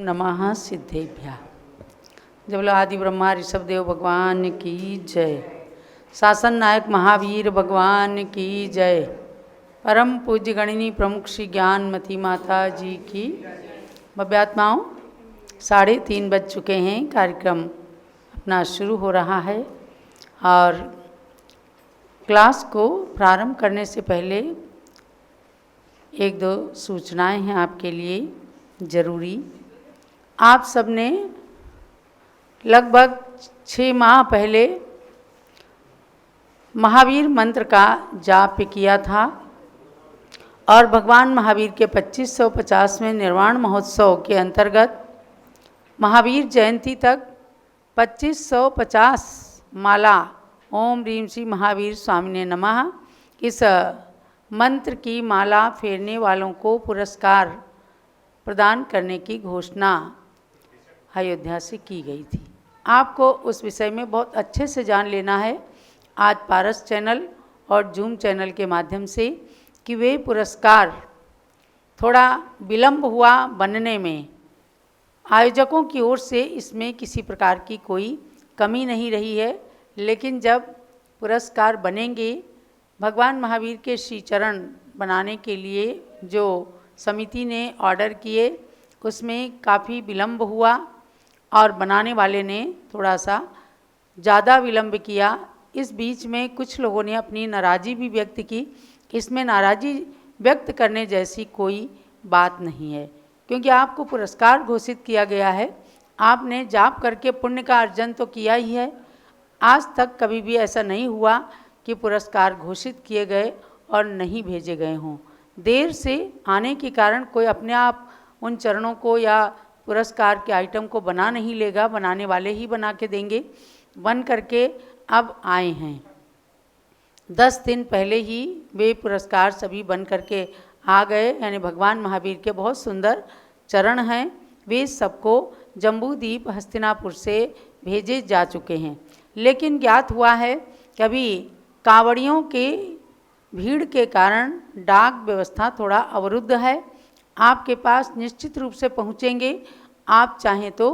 नमः सिद्धेभ्यः। जब बोलो आदि ब्रह्मा ऋषभ देव भगवान की जय। शासन नायक महावीर भगवान की जय। परम पूज्य गणिनी प्रमुख श्री ज्ञानमती माता जी की भव्यात्माओं। 3:30 बज चुके हैं। कार्यक्रम अपना शुरू हो रहा है और क्लास को प्रारंभ करने से पहले एक दो सूचनाएं हैं आपके लिए ज़रूरी। आप सबने लगभग 6 माह पहले महावीर मंत्र का जाप किया था और भगवान महावीर के 2550वें निर्वाण महोत्सव के अंतर्गत महावीर जयंती तक 2550 माला ओम ह्रीं श्री महावीर स्वामिने नमः इस मंत्र की माला फेरने वालों को पुरस्कार प्रदान करने की घोषणा अयोध्या से की गई थी। आपको उस विषय में बहुत अच्छे से जान लेना है आज पारस चैनल और जूम चैनल के माध्यम से कि वे पुरस्कार थोड़ा विलंब हुआ बनने में। आयोजकों की ओर से इसमें किसी प्रकार की कोई कमी नहीं रही है, लेकिन जब पुरस्कार बनेंगे भगवान महावीर के श्री चरण बनाने के लिए जो समिति ने ऑर्डर किए उसमें काफ़ी विलंब हुआ और बनाने वाले ने थोड़ा सा ज़्यादा विलंब किया। इस बीच में कुछ लोगों ने अपनी नाराज़ी भी व्यक्त की। इसमें नाराज़ी व्यक्त करने जैसी कोई बात नहीं है, क्योंकि आपको पुरस्कार घोषित किया गया है। आपने जाप करके पुण्य का अर्जन तो किया ही है। आज तक कभी भी ऐसा नहीं हुआ कि पुरस्कार घोषित किए गए और नहीं भेजे गए हों। देर से आने के कारण कोई अपने आप उन चरणों को या पुरस्कार के आइटम को बना नहीं लेगा, बनाने वाले ही बना के देंगे। बन करके अब आए हैं। 10 दिन पहले ही वे पुरस्कार सभी बन करके आ गए। यानी भगवान महावीर के बहुत सुंदर चरण हैं, वे सबको जम्बूद्वीप हस्तिनापुर से भेजे जा चुके हैं। लेकिन ज्ञात हुआ है कि अभी कांवड़ियों के भीड़ के कारण डाक व्यवस्था थोड़ा अवरुद्ध है। आपके पास निश्चित रूप से पहुँचेंगे। आप चाहें तो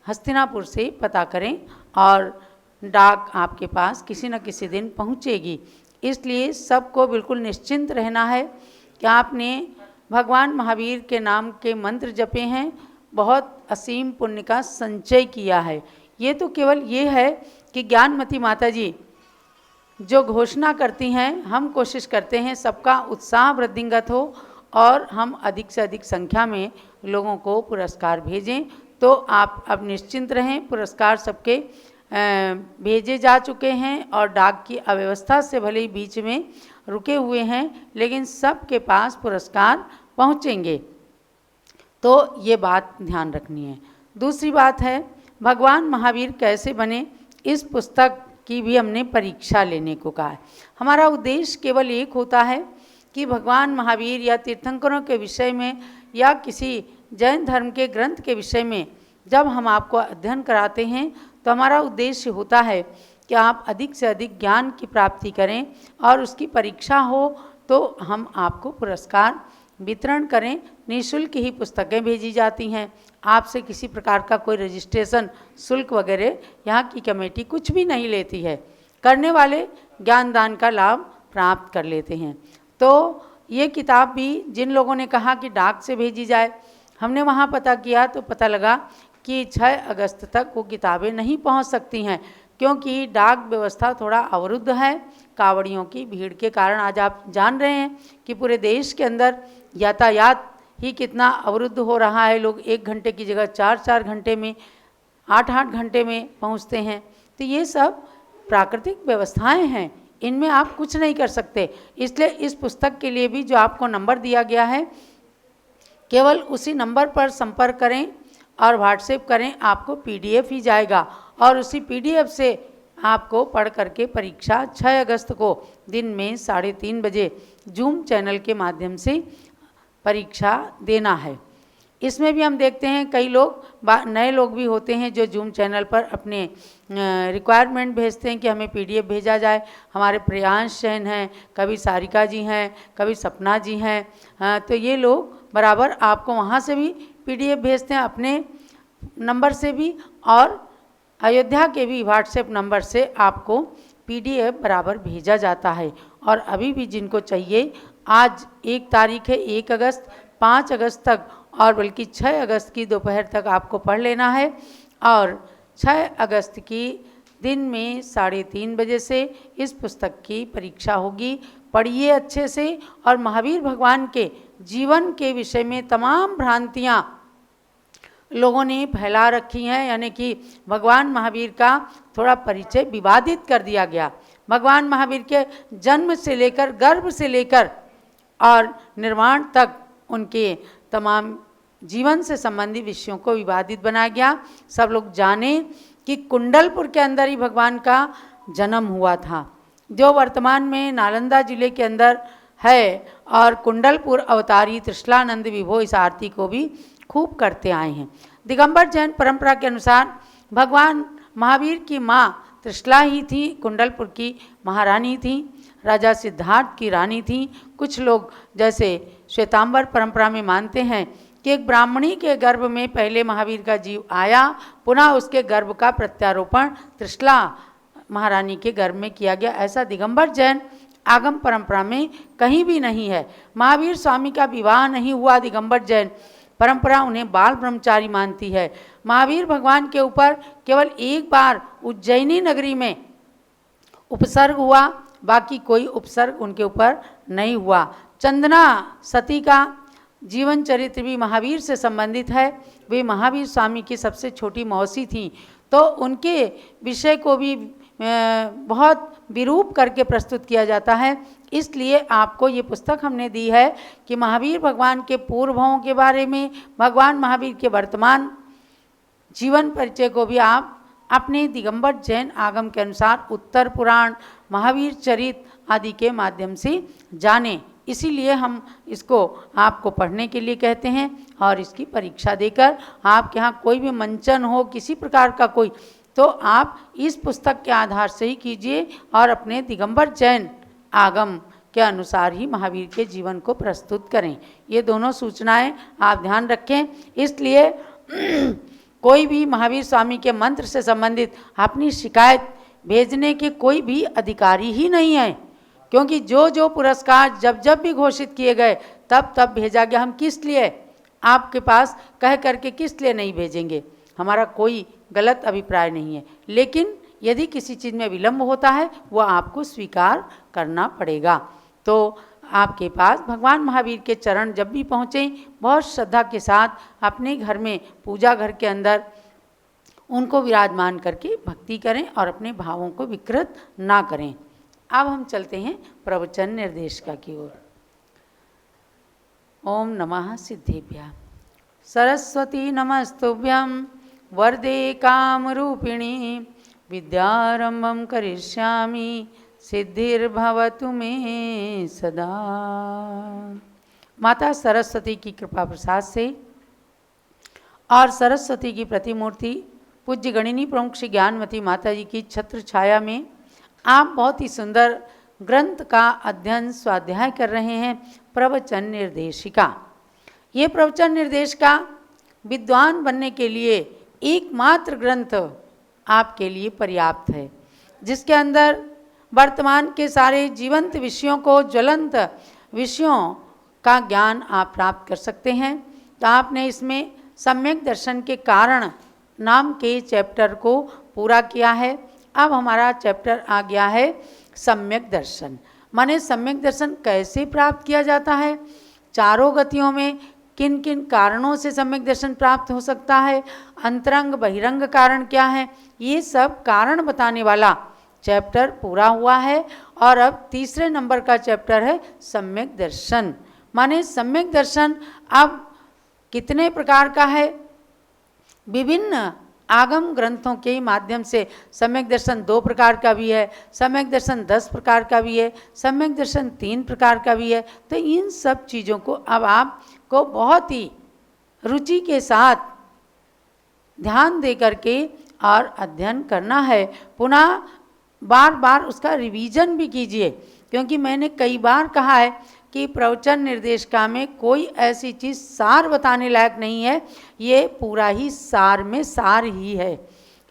हस्तिनापुर से पता करें और डाक आपके पास किसी न किसी दिन पहुँचेगी। इसलिए सबको बिल्कुल निश्चिंत रहना है कि आपने भगवान महावीर के नाम के मंत्र जपे हैं, बहुत असीम पुण्य का संचय किया है। ये तो केवल ये है कि ज्ञानमती माता जी जो घोषणा करती हैं, हम कोशिश करते हैं सबका उत्साह वृद्धिंगत हो और हम अधिक से अधिक संख्या में लोगों को पुरस्कार भेजें। तो आप अब निश्चिंत रहें, पुरस्कार सबके भेजे जा चुके हैं और डाक की अव्यवस्था से भले ही बीच में रुके हुए हैं, लेकिन सबके पास पुरस्कार पहुंचेंगे। तो ये बात ध्यान रखनी है। दूसरी बात है भगवान महावीर कैसे बने, इस पुस्तक की भी हमने परीक्षा लेने को कहा है। हमारा उद्देश्य केवल एक होता है कि भगवान महावीर या तीर्थंकरों के विषय में या किसी जैन धर्म के ग्रंथ के विषय में जब हम आपको अध्ययन कराते हैं तो हमारा उद्देश्य होता है कि आप अधिक से अधिक ज्ञान की प्राप्ति करें और उसकी परीक्षा हो तो हम आपको पुरस्कार वितरण करें। निःशुल्क ही पुस्तकें भेजी जाती हैं। आपसे किसी प्रकार का कोई रजिस्ट्रेशन शुल्क वगैरह यहाँ की कमेटी कुछ भी नहीं लेती है। करने वाले ज्ञान दान का लाभ प्राप्त कर लेते हैं। तो ये किताब भी जिन लोगों ने कहा कि डाक से भेजी जाए, हमने वहाँ पता किया तो पता लगा कि 6 अगस्त तक वो किताबें नहीं पहुँच सकती हैं, क्योंकि डाक व्यवस्था थोड़ा अवरुद्ध है कांवड़ियों की भीड़ के कारण। आज आप जान रहे हैं कि पूरे देश के अंदर यातायात ही कितना अवरुद्ध हो रहा है। लोग 1 घंटे की जगह 4-4 घंटे में, 8-8 घंटे में पहुंचते हैं। तो ये सब प्राकृतिक व्यवस्थाएं हैं, इनमें आप कुछ नहीं कर सकते। इसलिए इस पुस्तक के लिए भी जो आपको नंबर दिया गया है, केवल उसी नंबर पर संपर्क करें और व्हाट्सएप करें, आपको PDF ही जाएगा और उसी PDF से आपको पढ़ करके परीक्षा 6 अगस्त को दिन में 3:30 बजे जूम चैनल के माध्यम से परीक्षा देना है। इसमें भी हम देखते हैं कई लोग नए लोग भी होते हैं जो जूम चैनल पर अपने रिक्वायरमेंट भेजते हैं कि हमें PDF भेजा जाए। हमारे प्रियांश जैन हैं, कभी सारिका जी हैं, कभी सपना जी हैं। तो ये लोग बराबर आपको वहाँ से भी PDF भेजते हैं, अपने नंबर से भी, और अयोध्या के भी व्हाट्सएप नंबर से आपको PDF बराबर भेजा जाता है। और अभी भी जिनको चाहिए, आज 1 तारीख है, 1 अगस्त, 5 अगस्त तक और बल्कि 6 अगस्त की दोपहर तक आपको पढ़ लेना है। और 6 अगस्त की दिन में 3:30 बजे से इस पुस्तक की परीक्षा होगी। पढ़िए अच्छे से। और महावीर भगवान के जीवन के विषय में तमाम भ्रांतियाँ लोगों ने फैला रखी हैं, यानी कि भगवान महावीर का थोड़ा परिचय विवादित कर दिया गया। भगवान महावीर के जन्म से लेकर, गर्भ से लेकर और निर्वाण तक उनके तमाम जीवन से संबंधित विषयों को विवादित बनाया गया। सब लोग जाने कि कुंडलपुर के अंदर ही भगवान का जन्म हुआ था, जो वर्तमान में नालंदा जिले के अंदर है। और कुंडलपुर अवतारी त्रिशलानंद विभो इस आरती को भी खूब करते आए हैं। दिगंबर जैन परंपरा के अनुसार भगवान महावीर की माँ त्रिशला ही थी, कुंडलपुर की महारानी थी, राजा सिद्धार्थ की रानी थी। कुछ लोग जैसे श्वेतांबर परंपरा में मानते हैं कि एक ब्राह्मणी के गर्भ में पहले महावीर का जीव आया, पुनः उसके गर्भ का प्रत्यारोपण त्रिशला महारानी के गर्भ में किया गया। ऐसा दिगंबर जैन आगम परंपरा में कहीं भी नहीं है। महावीर स्वामी का विवाह नहीं हुआ। दिगंबर जैन परंपरा उन्हें बाल ब्रह्मचारी मानती है। महावीर भगवान के ऊपर केवल एक बार उज्जैनी नगरी में उपसर्ग हुआ, बाकी कोई उपसर्ग उनके ऊपर नहीं हुआ। चंदना सती का जीवन चरित्र भी महावीर से संबंधित है। वे महावीर स्वामी की सबसे छोटी मौसी थीं, तो उनके विषय को भी बहुत विरूप करके प्रस्तुत किया जाता है। इसलिए आपको ये पुस्तक हमने दी है कि महावीर भगवान के पूर्वों के बारे में, भगवान महावीर के वर्तमान जीवन परिचय को भी आप अपने दिगंबर जैन आगम के अनुसार उत्तर पुराण, महावीर चरित आदि के माध्यम से जानें। इसीलिए हम इसको आपको पढ़ने के लिए कहते हैं। और इसकी परीक्षा देकर आपके यहाँ कोई भी मंचन हो किसी प्रकार का कोई, तो आप इस पुस्तक के आधार से ही कीजिए और अपने दिगंबर जैन आगम के अनुसार ही महावीर के जीवन को प्रस्तुत करें। ये दोनों सूचनाएं आप ध्यान रखें। इसलिए कोई भी महावीर स्वामी के मंत्र से संबंधित अपनी शिकायत भेजने के कोई भी अधिकारी ही नहीं है, क्योंकि जो जो पुरस्कार जब जब भी घोषित किए गए तब तब भेजा गया। हम किस लिए आपके पास कह करके किस लिए नहीं भेजेंगे? हमारा कोई गलत अभिप्राय नहीं है, लेकिन यदि किसी चीज़ में विलंब होता है वह आपको स्वीकार करना पड़ेगा। तो आपके पास भगवान महावीर के चरण जब भी पहुँचें, बहुत श्रद्धा के साथ अपने घर में पूजा घर के अंदर उनको विराजमान करके भक्ति करें और अपने भावों को विकृत ना करें। अब हम चलते हैं प्रवचन निर्देशिका की ओर। ओम नमः सिद्धेभ्यः। सरस्वती नमस्तुभ्यं वरदे कामरूपिणी, विद्यारंभं करिष्यामि सिद्धिर्भवतु मे सदा। माता सरस्वती की कृपा प्रसाद से और सरस्वती की प्रतिमूर्ति पूज्य गणिनी प्रमुख श्री ज्ञानवती माता जी की छत्र छाया में आप बहुत ही सुंदर ग्रंथ का अध्ययन स्वाध्याय कर रहे हैं, प्रवचन निर्देशिका। ये प्रवचन निर्देशिका विद्वान बनने के लिए एकमात्र ग्रंथ आपके लिए पर्याप्त है, जिसके अंदर वर्तमान के सारे जीवंत विषयों को, ज्वलंत विषयों का ज्ञान आप प्राप्त कर सकते हैं। तो आपने इसमें सम्यक दर्शन के कारण नाम के चैप्टर को पूरा किया है। अब हमारा चैप्टर आ गया है सम्यक दर्शन। माने सम्यक दर्शन कैसे प्राप्त किया जाता है, चारों गतियों में किन किन कारणों से सम्यक दर्शन प्राप्त हो सकता है, अंतरंग बहिरंग कारण क्या है, ये सब कारण बताने वाला चैप्टर पूरा हुआ है। और अब तीसरे नंबर का चैप्टर है सम्यक दर्शन। माने सम्यक दर्शन अब कितने प्रकार का है, विभिन्न आगम ग्रंथों के माध्यम से सम्यक दर्शन 2 प्रकार का भी है, सम्यक दर्शन 10 प्रकार का भी है, सम्यक दर्शन 3 प्रकार का भी है। तो इन सब चीज़ों को अब आपको बहुत ही रुचि के साथ ध्यान दे करके और अध्ययन करना है। पुनः बार बार उसका रिवीजन भी कीजिए, क्योंकि मैंने कई बार कहा है कि प्रवचन निर्देशिका में कोई ऐसी चीज़ सार बताने लायक नहीं है, ये पूरा ही सार में सार ही है,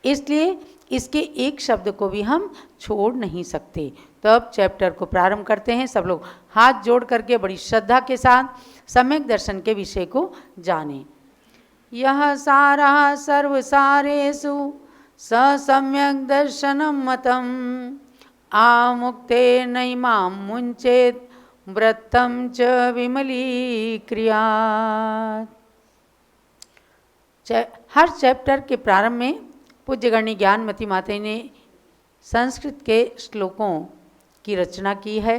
इसलिए इसके एक शब्द को भी हम छोड़ नहीं सकते। तो अब चैप्टर को प्रारंभ करते हैं। सब लोग हाथ जोड़ करके बड़ी श्रद्धा के साथ सम्यक दर्शन के विषय को जानें। यह सारा सर्वसारेषु स सम्यक दर्शनम मतम आमुक्ते नैमां मुंचेत व्रतम च विमलीक्रियात्। हर चैप्टर के प्रारंभ में पूज्यगणी ज्ञानमती माता ने संस्कृत के श्लोकों की रचना की है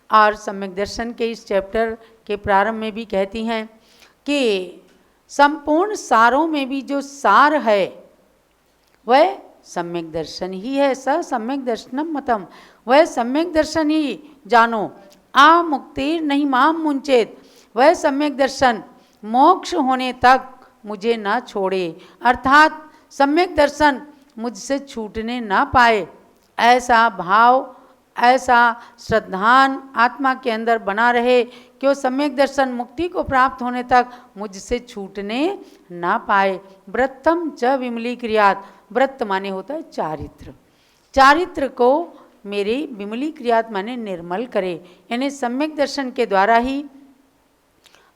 और सम्यक दर्शन के इस चैप्टर के प्रारंभ में भी कहती हैं कि संपूर्ण सारों में भी जो सार है वह सम्यक दर्शन ही है। स सम्यक दर्शनम मतम, वह सम्यक दर्शन ही जानो। आ मुक्तिर नहीं माम मुंचेत, वह सम्यक दर्शन मोक्ष होने तक मुझे न छोड़े, अर्थात सम्यक दर्शन मुझसे छूटने ना पाए। ऐसा भाव, ऐसा श्रद्धान आत्मा के अंदर बना रहे कि वो सम्यक दर्शन मुक्ति को प्राप्त होने तक मुझसे छूटने ना पाए। व्रतम च विमलीक्रियात्, व्रत माने होता है चारित्र, चारित्र को मेरे विमलीक्रियात् माने निर्मल करे, यानी सम्यक दर्शन के द्वारा ही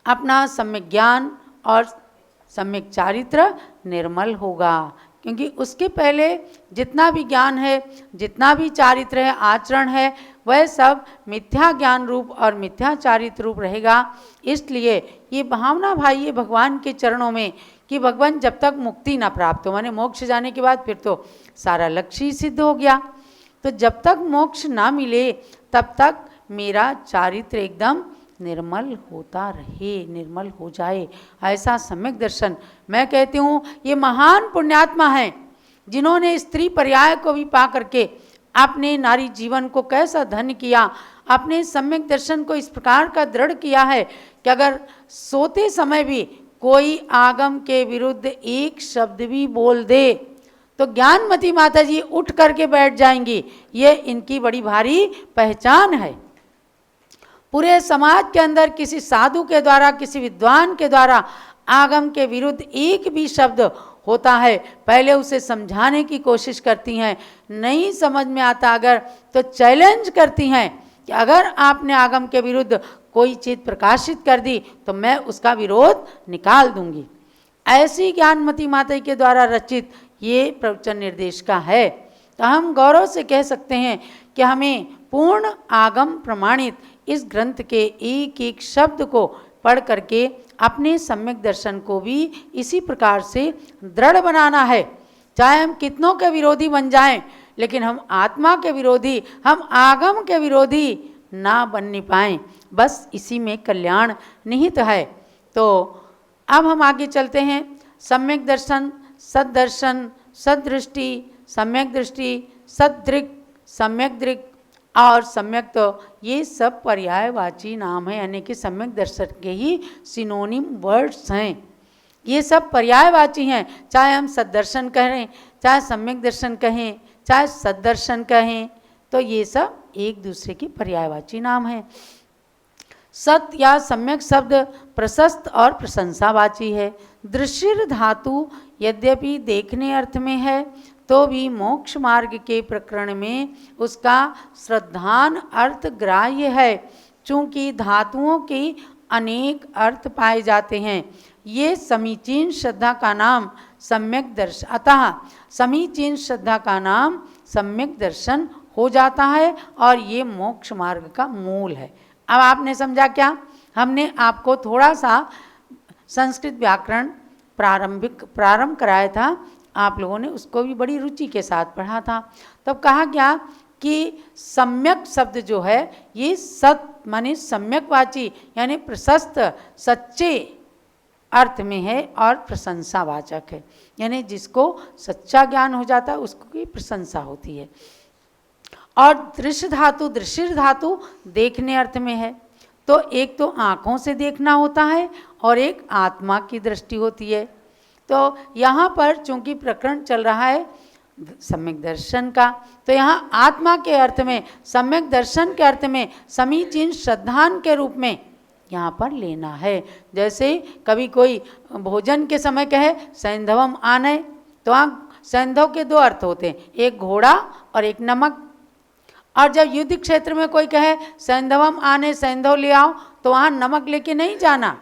अपना सम्यक ज्ञान और सम्यक चारित्र निर्मल होगा। क्योंकि उसके पहले जितना भी ज्ञान है, जितना भी चारित्र है, आचरण है, वह सब मिथ्या ज्ञान रूप और मिथ्या चारित्र रूप रहेगा। इसलिए ये भावना भाई ये भगवान के चरणों में कि भगवान जब तक मुक्ति ना प्राप्त हो, माने मोक्ष जाने के बाद फिर तो सारा लक्ष्य ही सिद्ध हो गया, तो जब तक मोक्ष ना मिले तब तक मेरा चारित्र एकदम निर्मल होता रहे, निर्मल हो जाए, ऐसा सम्यक दर्शन। मैं कहती हूँ ये महान पुण्यात्मा हैं जिन्होंने स्त्री पर्याय को भी पा करके अपने नारी जीवन को कैसा धन्य किया, अपने सम्यक दर्शन को इस प्रकार का दृढ़ किया है कि अगर सोते समय भी कोई आगम के विरुद्ध एक शब्द भी बोल दे तो ज्ञानमती माता जी उठ करके बैठ जाएंगी। ये इनकी बड़ी भारी पहचान है। पूरे समाज के अंदर किसी साधु के द्वारा, किसी विद्वान के द्वारा आगम के विरुद्ध एक भी शब्द होता है, पहले उसे समझाने की कोशिश करती हैं, नहीं समझ में आता अगर तो चैलेंज करती हैं कि अगर आपने आगम के विरुद्ध कोई चीज़ प्रकाशित कर दी तो मैं उसका विरोध निकाल दूंगी। ऐसी ज्ञानमती माता के द्वारा रचित ये प्रवचन निर्देशिका है। तो हम गौरव से कह सकते हैं कि हमें पूर्ण आगम प्रमाणित इस ग्रंथ के एक एक शब्द को पढ़ करके अपने सम्यक दर्शन को भी इसी प्रकार से दृढ़ बनाना है। चाहे हम कितनों के विरोधी बन जाएं, लेकिन हम आत्मा के विरोधी, हम आगम के विरोधी ना बनने पाएं, बस इसी में कल्याण निहित है। तो अब हम आगे चलते हैं। सम्यक दर्शन, सद्दर्शन, सदृष्टि, सम्यक दृष्टि, सदृक्, सम्यक दृक् और सम्यक, तो ये सब पर्यायवाची नाम है, यानी कि सम्यक दर्शन के ही सिनोनिम वर्ड्स हैं। ये सब पर्यायवाची हैं, चाहे हम सद्दर्शन कहें, चाहे सम्यक दर्शन कहें, चाहे सद्दर्शन कहें, तो ये सब एक दूसरे के पर्यायवाची नाम हैं। सत या सम्यक शब्द प्रशस्त और प्रशंसावाची है। दृश्य धातु यद्यपि देखने अर्थ में है तो भी मोक्ष मार्ग के प्रकरण में उसका श्रद्धान अर्थ ग्राह्य है, चूँकि धातुओं के अनेक अर्थ पाए जाते हैं। ये समीचीन श्रद्धा का नाम सम्यक दर्शन, अतः समीचीन श्रद्धा का नाम सम्यक दर्शन हो जाता है और ये मोक्ष मार्ग का मूल है। अब आपने समझा क्या? हमने आपको थोड़ा सा संस्कृत व्याकरण प्रारंभ कराया था, आप लोगों ने उसको भी बड़ी रुचि के साथ पढ़ा था। तब कहा गया कि सम्यक शब्द जो है ये सत माने सम्यकवाची यानी प्रशस्त, सच्चे अर्थ में है और प्रशंसावाचक है, यानी जिसको सच्चा ज्ञान हो जाता है उसको की प्रशंसा होती है। और दृश्य धातु देखने अर्थ में है, तो एक तो आँखों से देखना होता है और एक आत्मा की दृष्टि होती है। तो यहाँ पर चूंकि प्रकरण चल रहा है सम्यक दर्शन का। तो यहाँ आत्मा के अर्थ में, सम्यक दर्शन के अर्थ में समीचीन श्रद्धान के रूप में यहाँ पर लेना है। जैसे कभी कोई भोजन के समय कहे सैंधवम आने, तो वहाँ सैंधव के दो अर्थ होते हैं, एक घोड़ा और एक नमक। और जब युद्ध क्षेत्र में कोई कहे सैंधवम आने, सैंधव ले आओ, तो वहाँ नमक लेके नहीं जाना,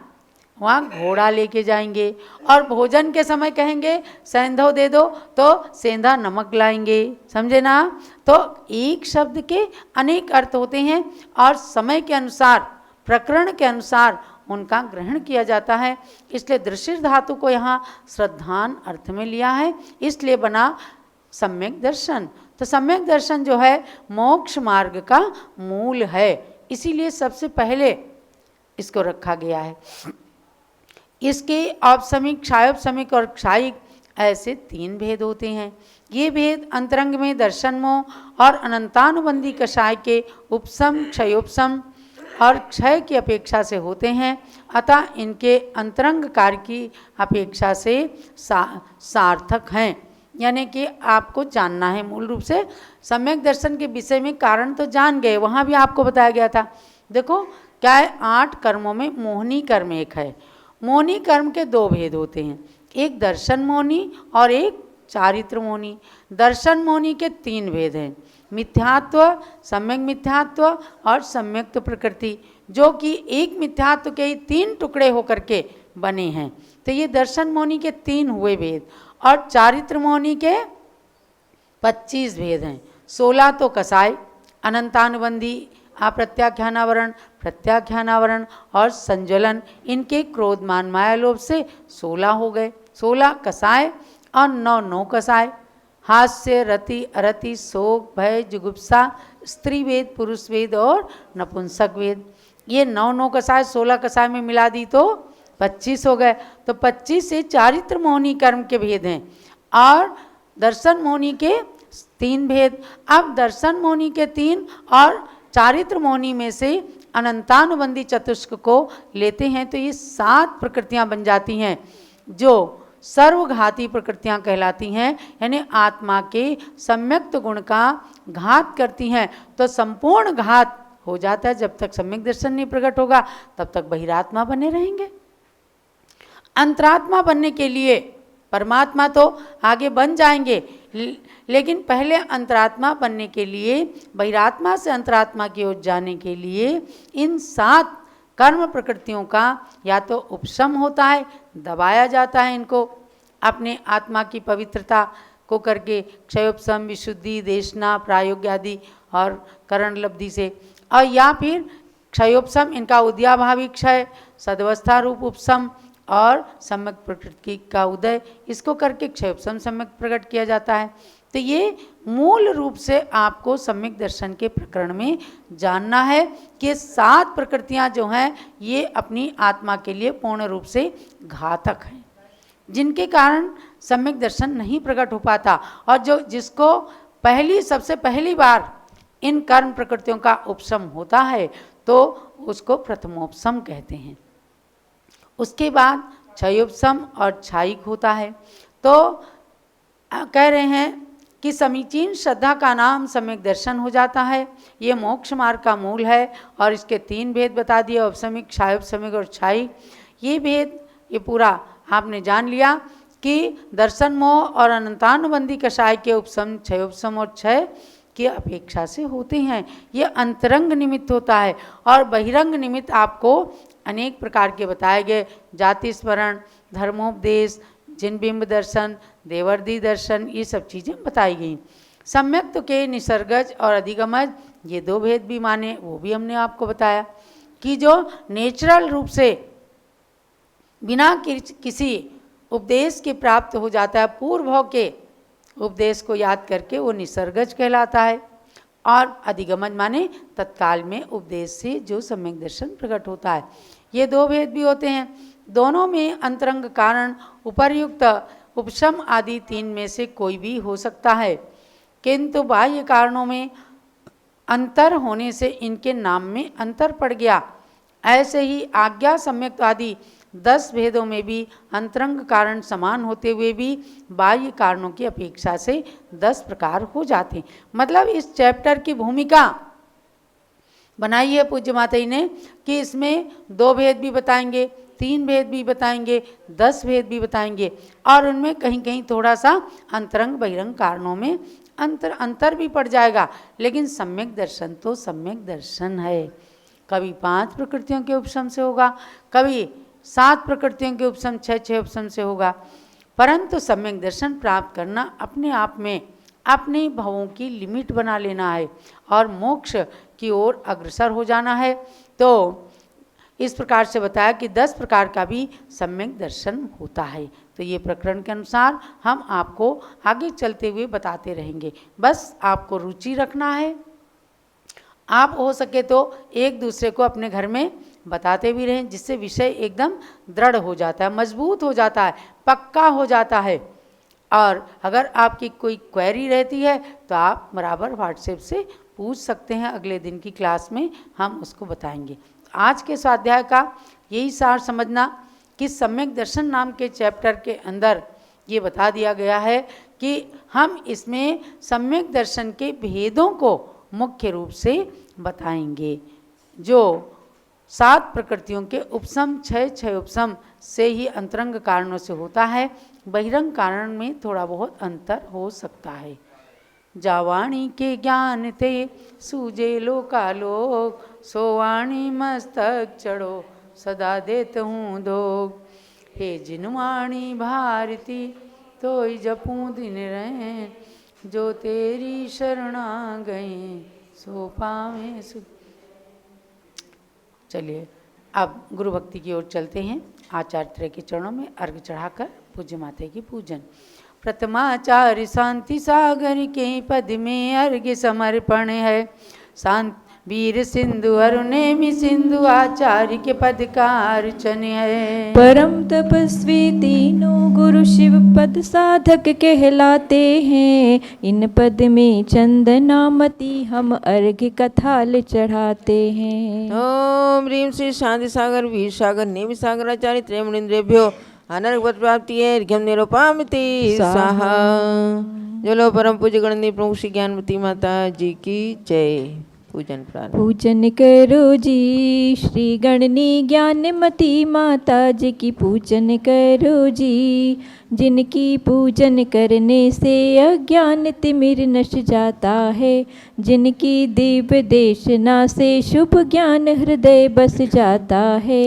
वहाँ घोड़ा लेके जाएंगे। और भोजन के समय कहेंगे सैंधव दे दो, तो सेंधा नमक लाएंगे, समझे ना। तो एक शब्द के अनेक अर्थ होते हैं और समय के अनुसार, प्रकरण के अनुसार उनका ग्रहण किया जाता है। इसलिए दृश्य धातु को यहाँ श्रद्धान अर्थ में लिया है, इसलिए बना सम्यक दर्शन। तो सम्यक दर्शन जो है मोक्ष मार्ग का मूल है, इसीलिए सबसे पहले इसको रखा गया है। इसके औपसमिक, क्षायोपसमिक और क्षायिक ऐसे 3 भेद होते हैं। ये भेद अंतरंग में दर्शन मोह और अनंतानुबंधी कषाय के उपसम, क्षयोपसम और क्षय की अपेक्षा से होते हैं, अतः इनके अंतरंग कार्य की अपेक्षा से सार्थक हैं। यानी कि आपको जानना है मूल रूप से सम्यक दर्शन के विषय में। कारण तो जान गए, वहाँ भी आपको बताया गया था। देखो क्या है, 8 कर्मों में मोहनी कर्म एक है। मोहनी कर्म के 2 भेद होते हैं, एक दर्शन मोहनी और एक चारित्र मोहनी। दर्शन मोहनी के 3 भेद हैं, मिथ्यात्व, सम्यक मिथ्यात्व और सम्यक्त प्रकृति, जो कि एक मिथ्यात्व के ही 3 टुकड़े होकर के बने हैं। तो ये दर्शन मोहनी के 3 हुए भेद। और चारित्र मोहनी के 25 भेद हैं। 16 तो कसाय, अनंतानुबंधी, अप्रत्याख्यानावरण, प्रत्याख्यानावरण और संज्वलन, इनके क्रोध मान माया लोभ से 16 हो गए। 16 कसाय और 9 कसाय। हास्य, रति, अरति, शोक, भय, जुगुप्सा, स्त्री वेद, पुरुष वेद और नपुंसक वेद, ये 9 कसाय 16 कसाय में मिला दी तो 25 हो गए। तो 25 से चारित्र मोहनी कर्म के भेद हैं और दर्शन मोहनी के 3 भेद। अब दर्शन मोहनी के 3 और चारित्र मोहनी में से अनंतानुबंधी चतुष्क को लेते हैं तो ये 7 प्रकृतियां बन जाती हैं, जो सर्वघाती प्रकृतियां कहलाती हैं, यानी आत्मा के सम्यक्त गुण का घात करती हैं। तो संपूर्ण घात हो जाता है। जब तक सम्यक दर्शन नहीं प्रकट होगा तब तक बहिरात्मा बने रहेंगे। अंतरात्मा बनने के लिए परमात्मा तो आगे बन जाएंगे, लेकिन पहले अंतरात्मा बनने के लिए, बहिरात्मा से अंतरात्मा की ओर जाने के लिए इन 7 कर्म प्रकृतियों का या तो उपशम होता है, दबाया जाता है इनको अपने आत्मा की पवित्रता को करके, क्षयोपशम, विशुद्धि, देशना, प्रायोग्य आदि और करण लब्धि से, और या फिर क्षयोपशम इनका उद्याभावी क्षय, सदवस्था रूप उपशम और सम्यक प्रकृति का उदय, इसको करके क्षयोपशम सम्यक प्रकट किया जाता है। तो ये मूल रूप से आपको सम्यक दर्शन के प्रकरण में जानना है कि 7 प्रकृतियां जो हैं ये अपनी आत्मा के लिए पूर्ण रूप से घातक हैं, जिनके कारण सम्यक दर्शन नहीं प्रकट हो पाता। और जिसको सबसे पहली बार इन कर्म प्रकृतियों का उपशम होता है तो उसको प्रथमोपशम कहते हैं। उसके बाद क्षयोपशम और क्षायिक होता है। तो कह रहे हैं कि समीचीन श्रद्धा का नाम सम्यक दर्शन हो जाता है। ये मोक्ष मार्ग का मूल है और इसके 3 भेद बता दिए, औपसमिक, क्षायोपसमिक और क्षायिक। ये भेद ये पूरा आपने जान लिया कि दर्शन मोह और अनंतानुबंधी कषाय के उपशम, क्षयोपशम और क्षय की अपेक्षा से होते हैं। ये अंतरंग निमित्त होता है और बहिरंग निमित्त आपको अनेक प्रकार के बताए गए, जाति स्मरण, धर्मोपदेश, जिनबिंब दर्शन, देवर्दी दर्शन, ये सब चीज़ें बताई गई। सम्यक्त के निसर्गज और अधिगमज ये 2 भेद भी माने, वो भी हमने आपको बताया कि जो नेचुरल रूप से बिना किसी उपदेश के प्राप्त हो जाता है, पूर्व के उपदेश को याद करके, वो निसर्गज कहलाता है। और अधिगमन माने तत्काल में उपदेश से जो सम्यक दर्शन प्रकट होता है। ये 2 भेद भी होते हैं। दोनों में अंतरंग कारण उपर्युक्त उपशम आदि 3 में से कोई भी हो सकता है, किंतु बाह्य कारणों में अंतर होने से इनके नाम में अंतर पड़ गया। ऐसे ही आज्ञा सम्यक्त आदि 10 भेदों में भी अंतरंग कारण समान होते हुए भी बाह्य कारणों की अपेक्षा से 10 प्रकार हो जाते हैं। मतलब इस चैप्टर की भूमिका बनाई है पूज्य माता जी ने कि इसमें 2 भेद भी बताएंगे, 3 भेद भी बताएंगे, 10 भेद भी बताएंगे और उनमें कहीं कहीं थोड़ा सा अंतरंग बहिरंग कारणों में अंतर भी पड़ जाएगा, लेकिन सम्यक दर्शन तो सम्यक दर्शन है। कभी 5 प्रकृतियों के उपशम से होगा, कभी 7 प्रकृतियों के उपशम 6 उपशम से होगा, परंतु सम्यक दर्शन प्राप्त करना अपने आप में अपने भवों की लिमिट बना लेना है और मोक्ष की ओर अग्रसर हो जाना है। तो इस प्रकार से बताया कि 10 प्रकार का भी सम्यक दर्शन होता है। तो ये प्रकरण के अनुसार हम आपको आगे चलते हुए बताते रहेंगे, बस आपको रुचि रखना है। आप हो सके तो एक दूसरे को अपने घर में बताते भी रहें, जिससे विषय एकदम दृढ़ हो जाता है, मजबूत हो जाता है, पक्का हो जाता है। और अगर आपकी कोई क्वेरी रहती है तो आप बराबर व्हाट्सएप से पूछ सकते हैं, अगले दिन की क्लास में हम उसको बताएंगे। आज के स्वाध्याय का यही सार समझना कि सम्यक दर्शन नाम के चैप्टर के अंदर ये बता दिया गया है कि हम इसमें सम्यक दर्शन के भेदों को मुख्य रूप से बताएंगे, जो 7 प्रकृतियों के उपशम 6 उपशम से ही अंतरंग कारणों से होता है, बहिरंग कारण में थोड़ा बहुत अंतर हो सकता है। जावाणी के ज्ञान ते सूझे लोकालोक, सोवाणी मस्तक चढ़ो सदा देत हूँ धोख, हे जिनवाणी भारती तोई जपूं दिन रहे, जो तेरी शरणा गए सो पावे सुख। चलिए अब गुरु भक्ति की ओर चलते हैं। आचार्य के चरणों में अर्घ्य चढ़ाकर पूज्य माता की पूजन। प्रथमाचार्य शांति सागर के पद में अर्घ्य समर्पण है। शांत वीर सिंधु अरुणेमि सिंधु आचार्य के पद का अर्चन है। परम तपस्वी तीनों गुरु शिव पद साधक कहलाते हैं। इन पद में चंदनामती हम अर्घ्य कथाल चढ़ाते हैं। ओम ह्रीम श्री शांति सागर वीर सागर नेमि सागर आचार्य त्रयमुनिन्द्रेभ्यो अनर्घ प्राप्ति है निरुपामिति स्वाहा। जलो परम पूज्य गणनीय प्रमुख श्री ज्ञानमती माता जी की जय। पूजन प्रारंभ। पूजन करो जी श्री गणनी ज्ञानमती माता जी की पूजन करो जी। जिनकी पूजन करने से अज्ञान तिमिर नश जाता है। जिनकी दिव्य देशना से शुभ ज्ञान हृदय बस जाता है।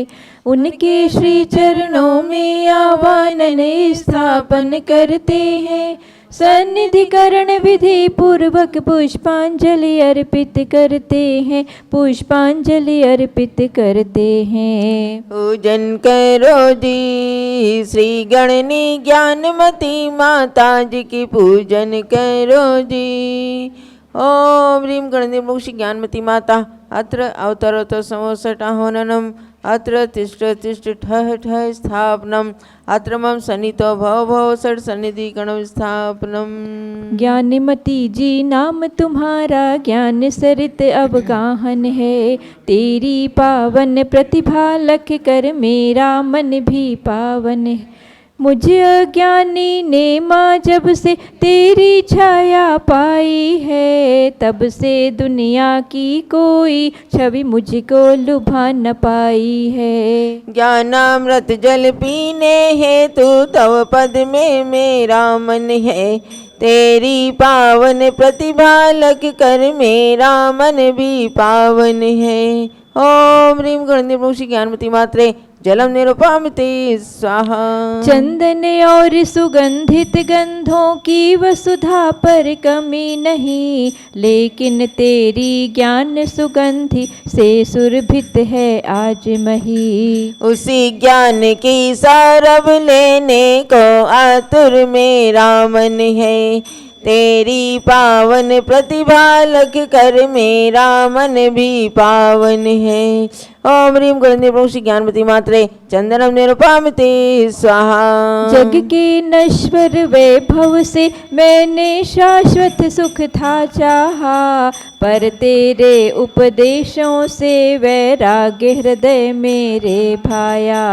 उनके श्री चरणों में आवाहन स्थापन करते हैं। सन्निधिकरण विधि पूर्वक पुष्पांजलि अर्पित करते हैं। पुष्पांजलि अर्पित करते हैं। पूजन करो जी श्री गणनी ज्ञानमती माता जी की पूजन करो जी। ओम ह्रीं गणनी मुक्षि ज्ञानमती माता अत्र अवतरोत समोसटाहोननम अत्र तिष्ठ तिष्ठ ठः ठः स्थापनम अत्र मम सन्नितो भव भव षट् सन्निधि गणम स्थापनम। ज्ञानमती जी नाम तुम्हारा ज्ञान सरित अवगाहन है। तेरी पावन प्रतिभा लख कर मेरा मन भी पावन है। मुझे अज्ञानी ने माँ जब से तेरी छाया पाई है। तब से दुनिया की कोई छवि मुझको लुभा न पाई है। ज्ञानामृत जल पीने हेतु तव पद में मेरा मन है। तेरी पावन प्रतिभा लग कर मेरा मन भी पावन है। ओम ह्रीं गणनी मुक्षि ज्ञानमती मात्रे जलम निरुपामिति स्वाहा। चंदन और सुगंधित गंधों की वसुधा पर कमी नहीं। लेकिन तेरी ज्ञान सुगंधि से सुरभित है आज मही। उसी ज्ञान की सारब लेने को आतुर मेरा मन है। तेरी पावन प्रतिभा लग कर मेरा मन भी पावन है। ओम ह्रीं गणेश श्री ज्ञानमती मात्रे चंदनम निरुपामते स्वाहा। जग के नश्वर वैभव से मैंने शाश्वत सुख था चाहा, पर तेरे उपदेशों से वैराग्य हृदय मेरे भाया।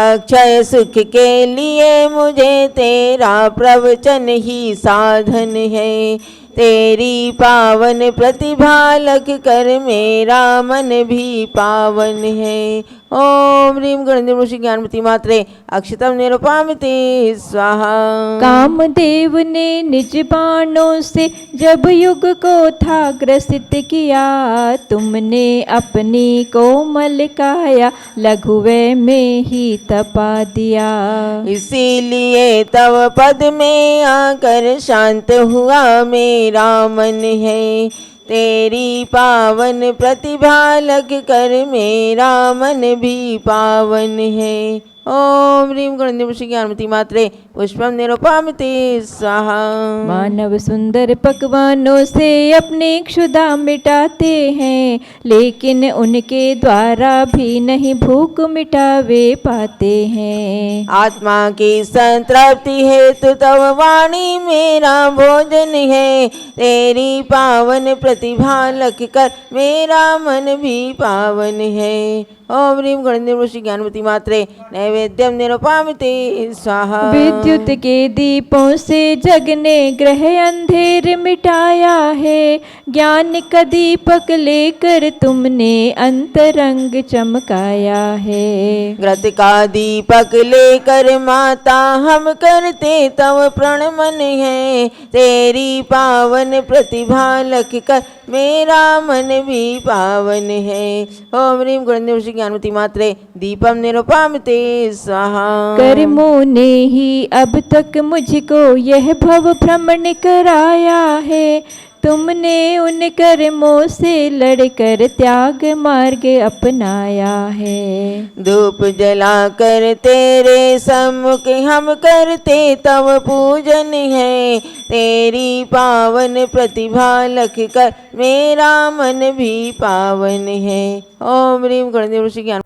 अक्षय सुख के लिए मुझे तेरा प्रवचन ही साधन है, तेरी पावन प्रतिभा लख कर मेरा मन भी पावन है। ओम ह्रीं गणेश श्री ज्ञानमती मात्रे अक्षतम निरुपामते स्वाहा। कामदेव ने निज बाणों से जब युग को था ग्रसित किया, तुमने अपनी कोमल काया लघुवय में ही तपा दिया। इसीलिए तव पद में आकर शांत हुआ मेरा मन है, तेरी पावन प्रतिभा लग कर मेरा मन भी पावन है। ओम ह्रीं गणेश श्री ज्ञानमती मात्रे पुष्पम निरुपामते स्वाहा। मानव सुंदर पकवानों से अपनी क्षुधा मिटाते हैं, लेकिन उनके द्वारा भी नहीं भूख मिटावे पाते हैं। आत्मा की संतृप्ति हेतु तव वाणी मेरा भोजन है, तेरी पावन प्रतिभा लख कर मेरा मन भी पावन है। ओम ह्रीं गणेश श्री ज्ञानमती मात्रे नैवेद्यम निरुपामते स्वाहा। विद्युत के दीपों से जग ने ग्रह अंधेर मिटाया है, ज्ञान का दीपक लेकर तुमने अंतरंग चमकाया है। व्रत का दीपक लेकर माता हम करते तव प्रणमन है, तेरी पावन प्रतिभा लख कर मेरा मन भी पावन है। ओम ह्रीं गणेश श्री ज्ञानमती मात्रे दीपम निरुपामते स्वाहा। कर्मों ने ही अब तक मुझको यह भव भ्रमण कराया है, तुमने उन कर्मों से लड़कर त्याग मार्ग अपनाया है। धूप जलाकर तेरे सम्मुख हम करते तव पूजन है, तेरी पावन प्रतिभा लख कर मेरा मन भी पावन है। ओम ह्रीं गणेश श्री ज्ञान